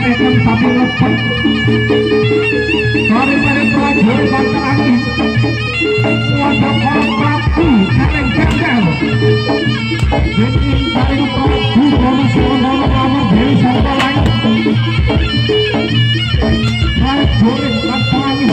Mekan sapi lepet daripada prajurit bangsa angin wadah orang Prabu kaleng jengkel jadi kaleng Prabu kono suwono kamar dewi sarta langit prajurit bangsa angin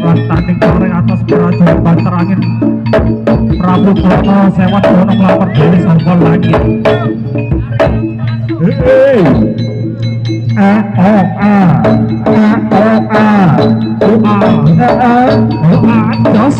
Rantaning koreng atas prajurit banter angin Prabu Broto sewat dono kelapar dari sambal langit. Jos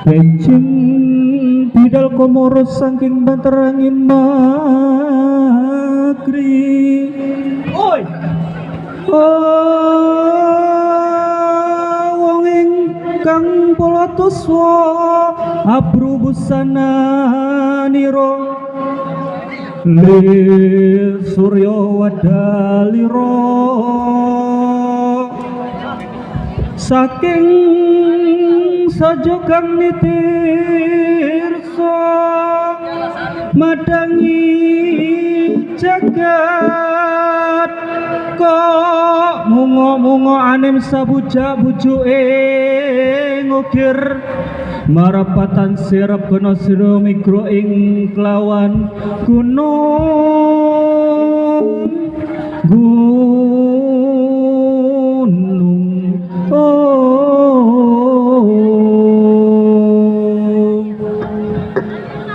Bencing bidal komoro saking banter angin magri. Oi. Wong ingkang polatuswa abru busana niro lir surya wadaliro saking sajogang nitirso madangi jagat kok mungo-mungo anem sabujak bujuke ngukir marapatan sirap kono sira mikro ing kelawan gunung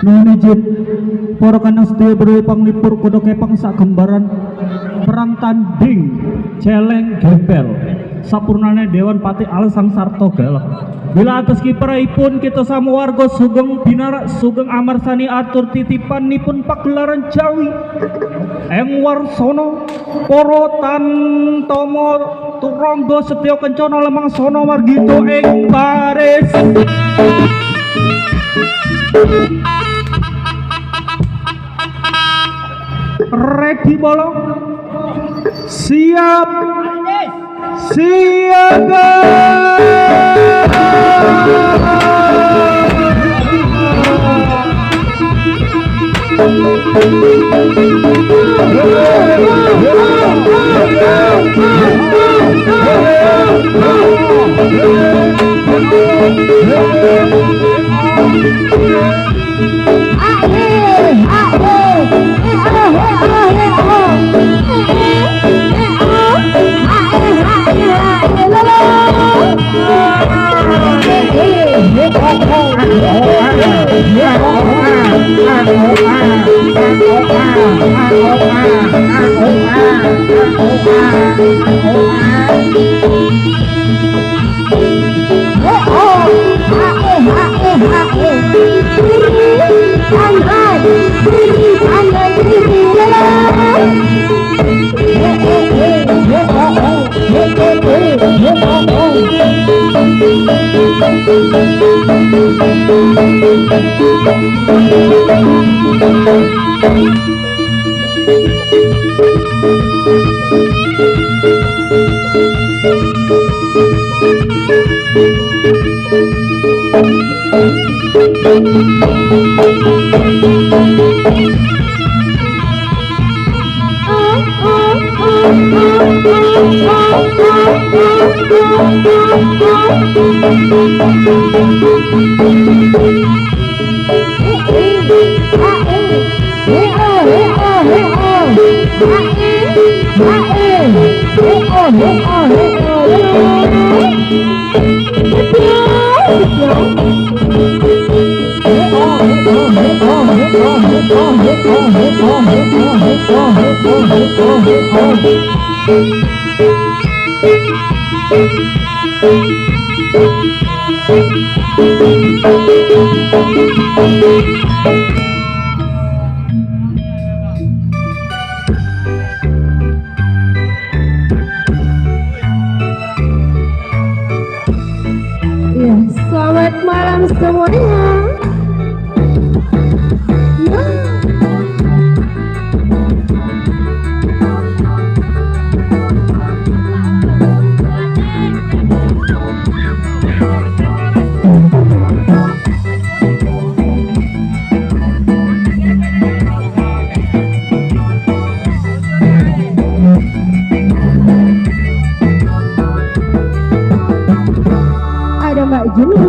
Nunijit para kanang sedaya beri panglipur kudu kepang sak gembaran perang tanding celeng gempel sapurnane Dewan Pati Alsang Sarto Galak. Bila atas kiprahipun kita sama warga Sugeng Binarak Sugeng Amarsani atur titipanipun pagelaran Jawi eng warsono para tantomo turangga setya kencana lemang sono margito ing baris. Ready bolong siap siaga Ya, selamat malam semuanya. Ada Mbak Juni.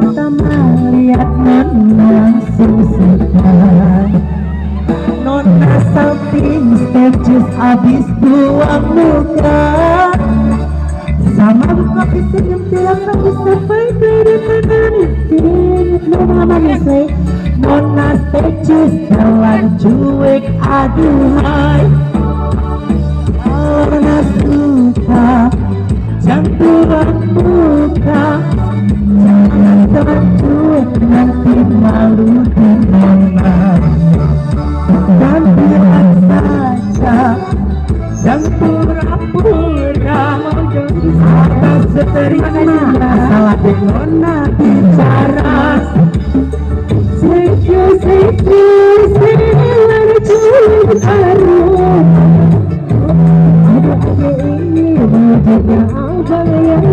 Pertama lihat Nona langsung suka. Nona samping status abis buang muka. Sama buka pisang bilang kamu sampai dari mana nih? Nona manisnya. Nona status jalan cuek aduhai. Nona suka. Jangan muka, jangan tercuek nanti malu di mana. Dan bilang saja, jangan pura-pura. Atas seterima, salah Nona bicara. Sedikit, selalu cintamu. Ada ini, wujudnya abang yang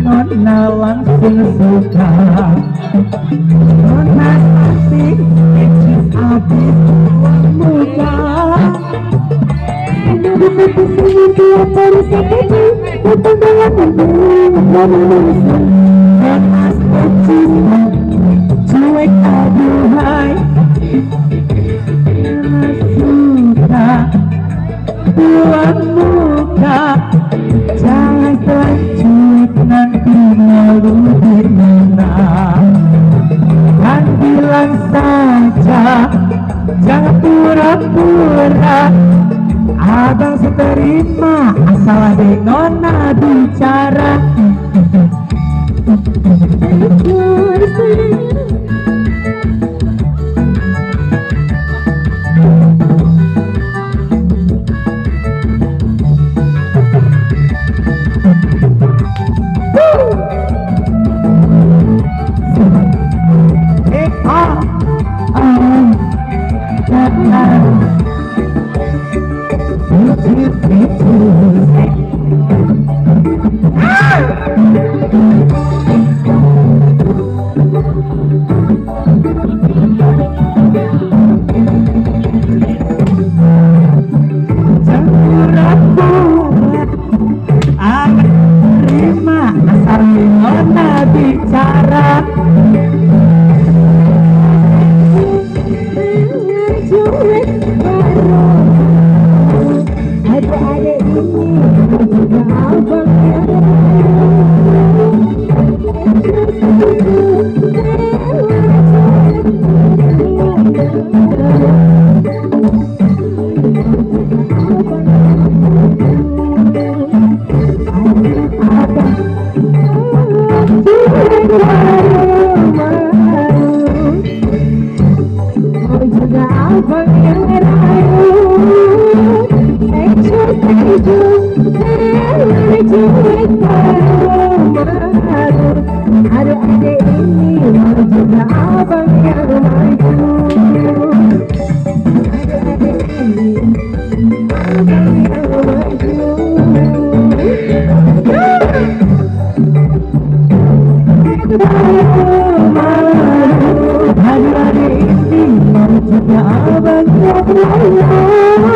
Nona langsung suka. Nona asik, kecil abis buang muka. Nona kesini dia terus sekejap. Datang dalam manusia. Nona kecil, cuek aduhai. Nona suka buang muka. Jangan tercuek nanti malu di mana. Dan bilang saja, jangan pura-pura. Abang seterima, asal ada Nona bicara. juga abang yang maju. Abang yang maju. Hari-hari ini juga abang yang maju.